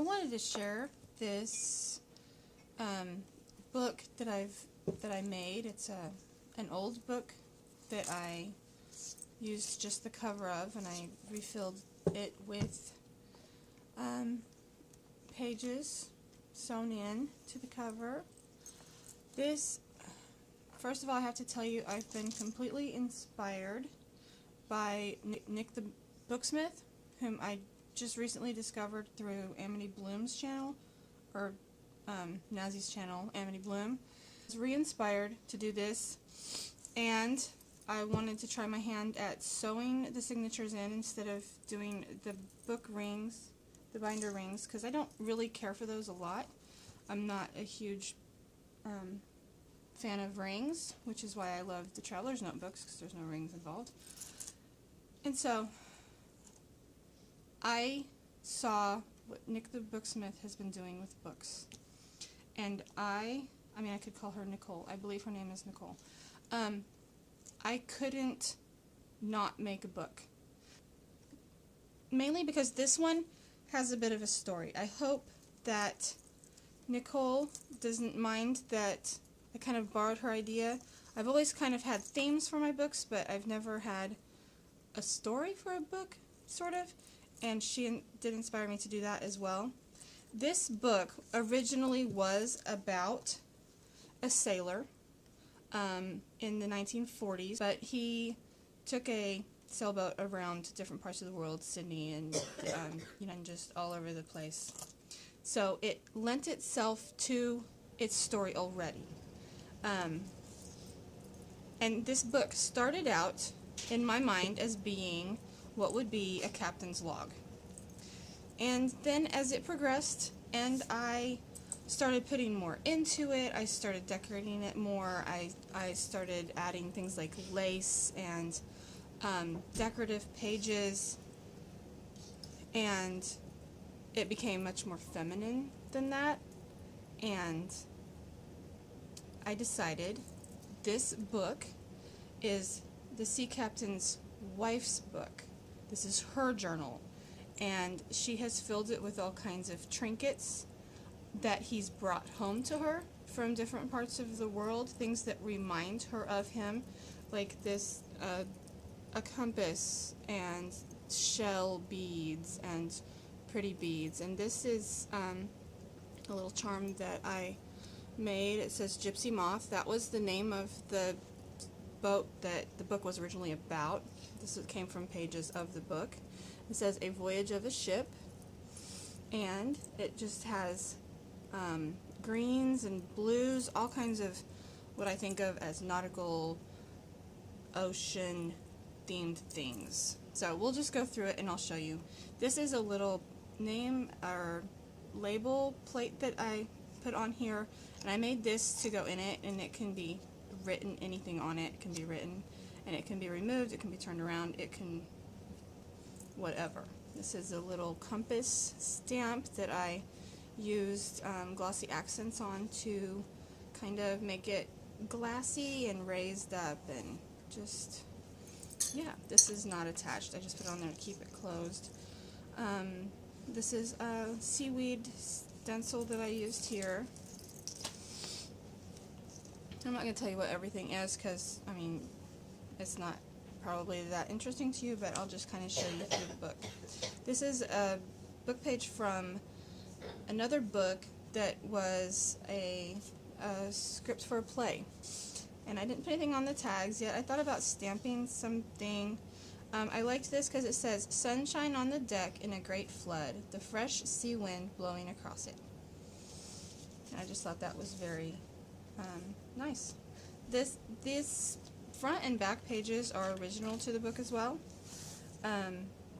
wanted to share this book that I made. It's an old book that I used just the cover of, and I refilled it with pages sewn in to the cover. This, first of all, I have to tell you, I've been completely inspired by Nick the Booksmith, whom I just recently discovered through Amity Bloom's channel, or Nazi's channel, Amity Bloom. I was re-inspired to do this, and I wanted to try my hand at sewing the signatures in instead of doing the book rings, the binder rings, because I don't really care for those a lot. I'm not a huge fan of rings, which is why I love the Traveler's Notebooks, because there's no rings involved. And so I saw what Nick the Booksmith has been doing with books, and I could call her Nicole. I believe her name is Nicole. I couldn't not make a book, mainly because this one has a bit of a story. I hope that Nicole doesn't mind that I kind of borrowed her idea. I've always kind of had themes for my books, but I've never had a story for a book, sort of, and she did inspire me to do that as well. This book originally was about a sailor in the 1940s, but he took a sailboat around different parts of the world, Sydney and and just all over the place. So it lent itself to its story already. And this book started out in my mind as being what would be a captain's log. And then as it progressed and I started putting more into it, I started decorating it more, I started adding things like lace and decorative pages, and it became much more feminine than that, and I decided this book is the sea captain's wife's book. This is her journal, and she has filled it with all kinds of trinkets that he's brought home to her from different parts of the world, things that remind her of him, like this a compass and shell beads and pretty beads. And this is a little charm that I made. It says Gypsy Moth. That was the name of the boat that the book was originally about. This came from pages of the book. It says A Voyage of a Ship, and it just has greens and blues, all kinds of what I think of as nautical, ocean themed things. So we'll just go through it and I'll show you. This is a little name or label plate that I put on here, and I made this to go in it, and it can be written, anything on it can be written, and it can be removed, it can be turned around, it can whatever. This is a little compass stamp that I used glossy accents on to kind of make it glassy and raised up, and just, yeah, this is not attached. I just put it on there to keep it closed. This is a seaweed stencil that I used here. I'm not going to tell you what everything is because, I mean, it's not probably that interesting to you, but I'll just kind of show you through the book. This is a book page from another book that was a script for a play. And I didn't put anything on the tags yet. I thought about stamping something. I liked this because it says, "Sunshine on the deck in a great flood, the fresh sea wind blowing across it." And I just thought that was very nice. This front and back pages are original to the book as well.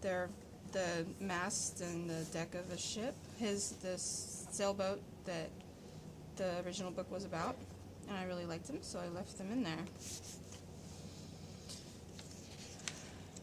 They're the mast and the deck of a ship, this sailboat that the original book was about, and I really liked them, so I left them in there.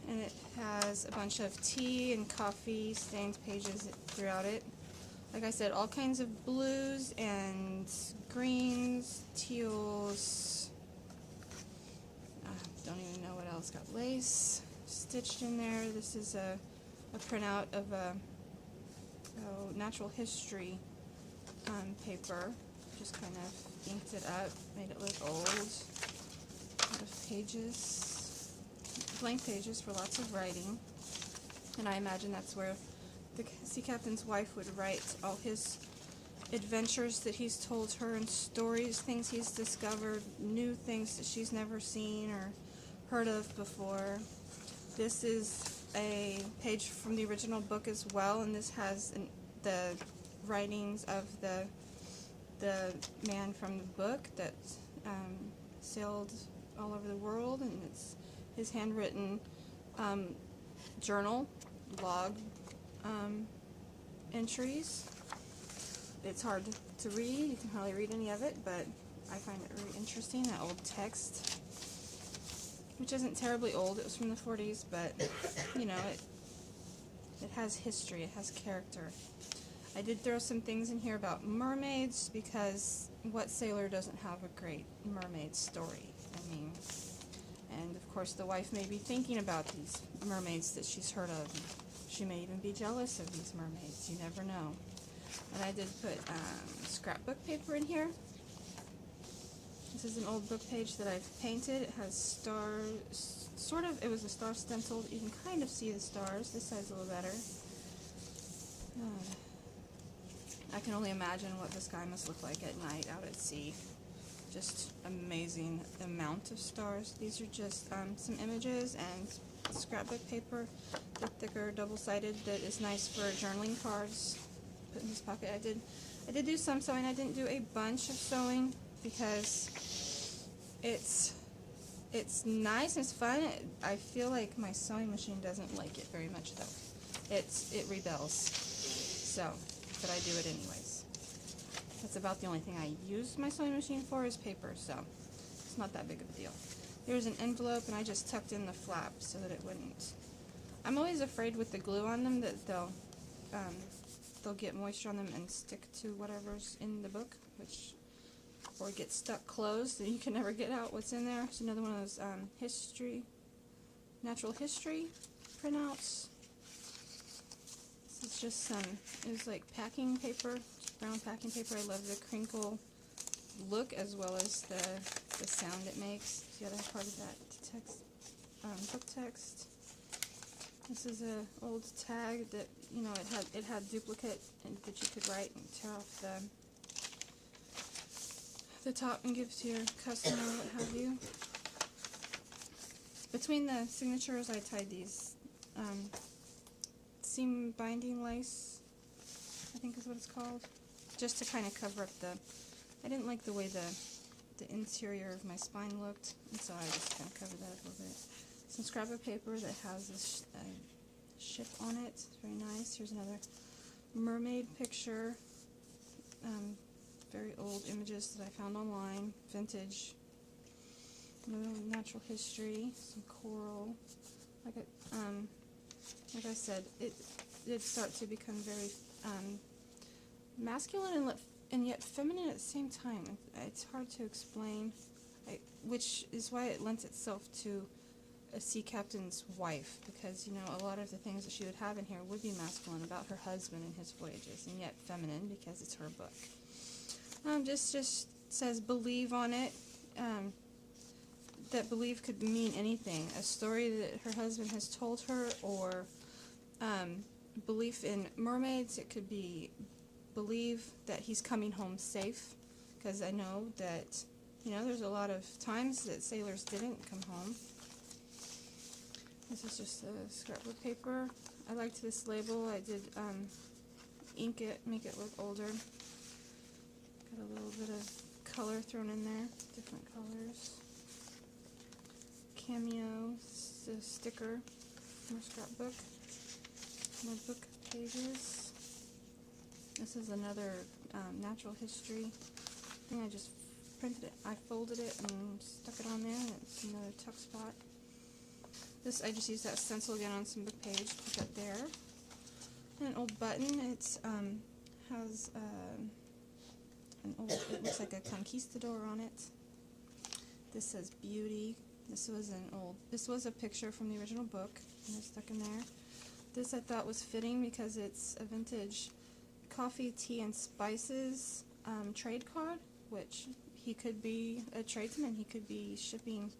And it has a bunch of tea and coffee stained pages throughout it. Like I said, all kinds of blues and greens, teals, don't even know what else. Got lace stitched in there. This is a printout of a natural history paper. Just kind of inked it up, made it look old. A lot of pages, blank pages for lots of writing. And I imagine that's where the sea captain's wife would write all his adventures that he's told her, and stories, things he's discovered, new things that she's never seen or heard of before. This is a page from the original book as well, and this has the writings of the man from the book that sailed all over the world, and it's his handwritten journal log entries. It's hard to read. You can hardly read any of it, but I find it really interesting. That old text, which isn't terribly old. It was from the 40s, but you know, it has history. It has character. I did throw some things in here about mermaids, because what sailor doesn't have a great mermaid story? I mean, and of course the wife may be thinking about these mermaids that she's heard of. She may even be jealous of these mermaids. You never know. And I did put scrapbook paper in here. This is an old book page that I've painted. It has stars, sort of, it was a star stenciled. You can kind of see the stars. This side's a little better. I can only imagine what the sky must look like at night out at sea. Just amazing amount of stars. These are just some images and scrapbook paper, the thicker double-sided, that is nice for journaling cards. Put in this pocket. I did do some sewing. I didn't do a bunch of sewing because it's nice and it's fun. I feel like my sewing machine doesn't like it very much though. It rebels. So, but I do it anyways. That's about the only thing I use my sewing machine for is paper, so it's not that big of a deal. Here's an envelope, and I just tucked in the flap so that it wouldn't. I'm always afraid with the glue on them that they'll get moisture on them and stick to whatever's in the book, or get stuck closed and you can never get out what's in there. It's another one of those natural history printouts. This is just it was like packing paper, brown packing paper. I love the crinkle look as well as the sound it makes. It's the other part of that text, book text. This is an old tag that, you know, it had duplicate and that you could write and tear off the top and give to your customer or what have you. Between the signatures I tied these seam binding lace, I think is what it's called, just to kind of cover up I didn't like the way the interior of my spine looked, and so I just kind of covered that up a little bit. Some scrapbook paper that has a ship on it. It's very nice. Here's another mermaid picture. Very old images that I found online. Vintage. Natural history. Some coral. Like I said, it did start to become very masculine and yet feminine at the same time. It's hard to explain, which is why it lends itself to a sea captain's wife, because, you know, a lot of the things that she would have in here would be masculine about her husband and his voyages, and yet feminine because it's her book. Just says believe on it. That believe could mean anything. A story that her husband has told her, or belief in mermaids. It could be believe that he's coming home safe, because I know that, you know, there's a lot of times that sailors didn't come home. This is just a scrapbook paper. I liked this label. I did ink it, make it look older. Got a little bit of color thrown in there, different colors. Cameo, this is a sticker from a scrapbook. More book pages. This is another natural history thing. I just printed it. I folded it and stuck it on there, and it's another tuck spot. This, I just used that stencil again on some book page, put that there. And an old button. It's has an old, it looks like a conquistador on it. This says beauty. This was a picture from the original book, and it's stuck in there. This I thought was fitting because it's a vintage coffee, tea, and spices trade card, which he could be a tradesman. He could be shipping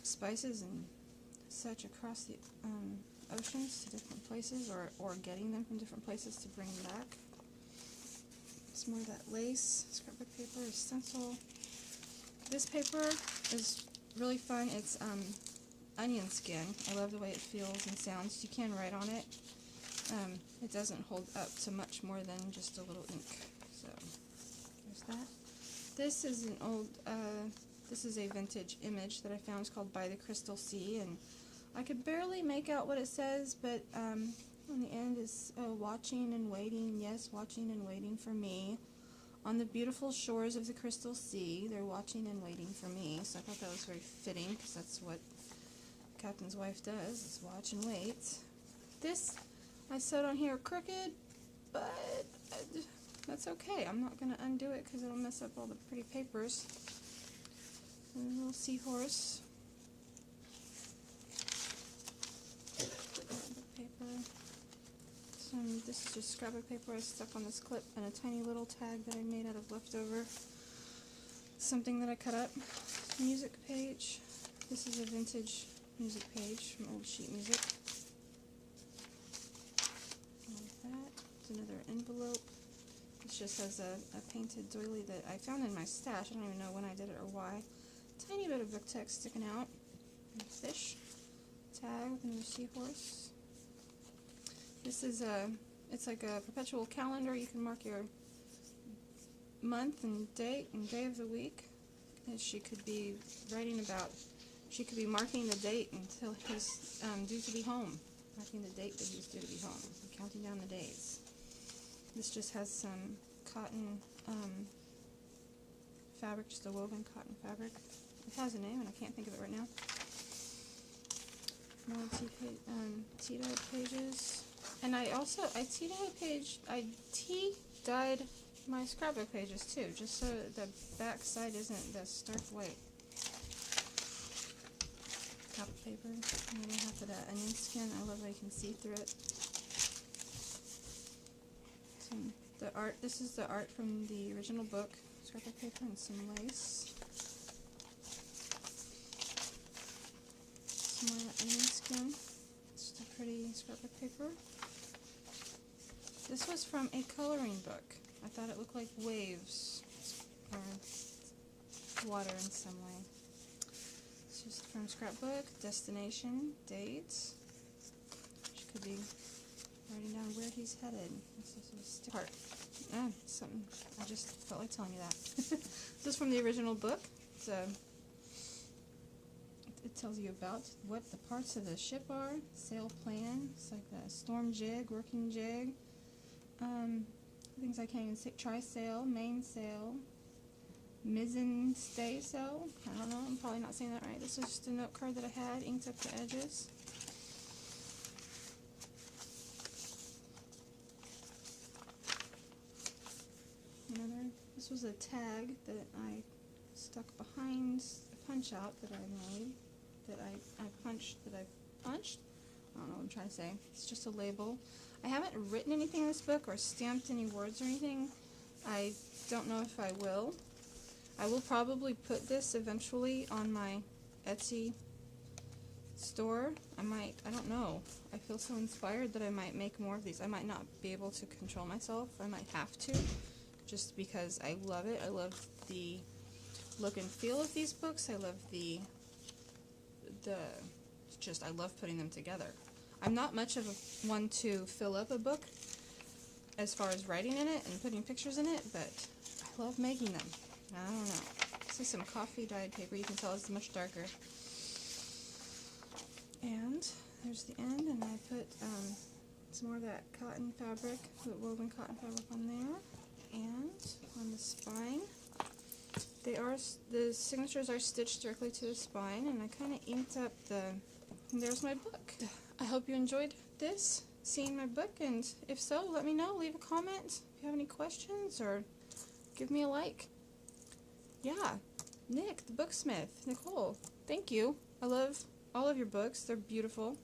spices and such across the oceans to different places, or getting them from different places to bring back. Some more of that lace, scrapbook paper, a stencil. This paper is really fun. It's onion skin. I love the way it feels and sounds. You can write on it. It doesn't hold up to much more than just a little ink. So there's that. This is an old, this is a vintage image that I found. It's called By the Crystal Sea, and I could barely make out what it says, but on the end is watching and waiting, yes, watching and waiting for me. On the beautiful shores of the Crystal Sea, they're watching and waiting for me. So I thought that was very fitting, because that's what Captain's wife does, is watch and wait. This I sewed on here crooked, but that's okay. I'm not going to undo it because it'll mess up all the pretty papers. And a little seahorse. Paper. This is just scrapbook paper I stuck on this clip, and a tiny little tag that I made out of leftover something that I cut up. Music page. This is a vintage music page from old sheet music. Like that. It's another envelope. This just has a painted doily that I found in my stash. I don't even know when I did it or why. Tiny bit of book text sticking out. And a fish. Tag with another seahorse. This is it's like a perpetual calendar. You can mark your month and date and day of the week. And she could be writing about, she could be marking the date until he's due to be home. Marking the date that he's due to be home. And counting down the days. This just has some cotton fabric, just a woven cotton fabric. It has a name and I can't think of it right now. More tea-dyed pages. And I tea-dyed my scrapbook pages too, just so the back side isn't the stark white. Copy paper, another half of that onion skin. I love how you can see through it. The art, this is the art from the original book, scrapbook paper, and some lace. Some more onion skin. Just a pretty scrapbook paper. This was from a coloring book. I thought it looked like waves or water in some way. It's just from scrapbook, destination, dates. She could be writing down where he's headed. This is a part. Something. I just felt like telling you that. This is from the original book. It's it tells you about what the parts of the ship are. Sail plan. It's like the storm jig, working jig. Things I can't even say. Trysail, mainsail, mizzen staysail. I don't know. I'm probably not saying that right. This is just a note card that I had, inked up the edges. This was a tag that I stuck behind a punch out that I made, that I punched. I don't know what I'm trying to say. It's just a label. I haven't written anything in this book or stamped any words or anything. I don't know if I will. I will probably put this eventually on my Etsy store. I don't know. I feel so inspired that I might make more of these. I might not be able to control myself. I might have to, just because I love it. I love the look and feel of these books. I love I love putting them together. I'm not much of one to fill up a book as far as writing in it and putting pictures in it, but I love making them. I don't know. This is some coffee dyed paper. You can tell it's much darker. And there's the end, and I put some more of that cotton fabric, the woven cotton fabric on there, and on the spine. The signatures are stitched directly to the spine, and I kind of inked up there's my book. I hope you enjoyed seeing my book, and if so, let me know. Leave a comment if you have any questions, or give me a like. Yeah, Nick, the booksmith, Nicole, thank you. I love all of your books. They're beautiful.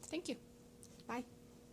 Thank you.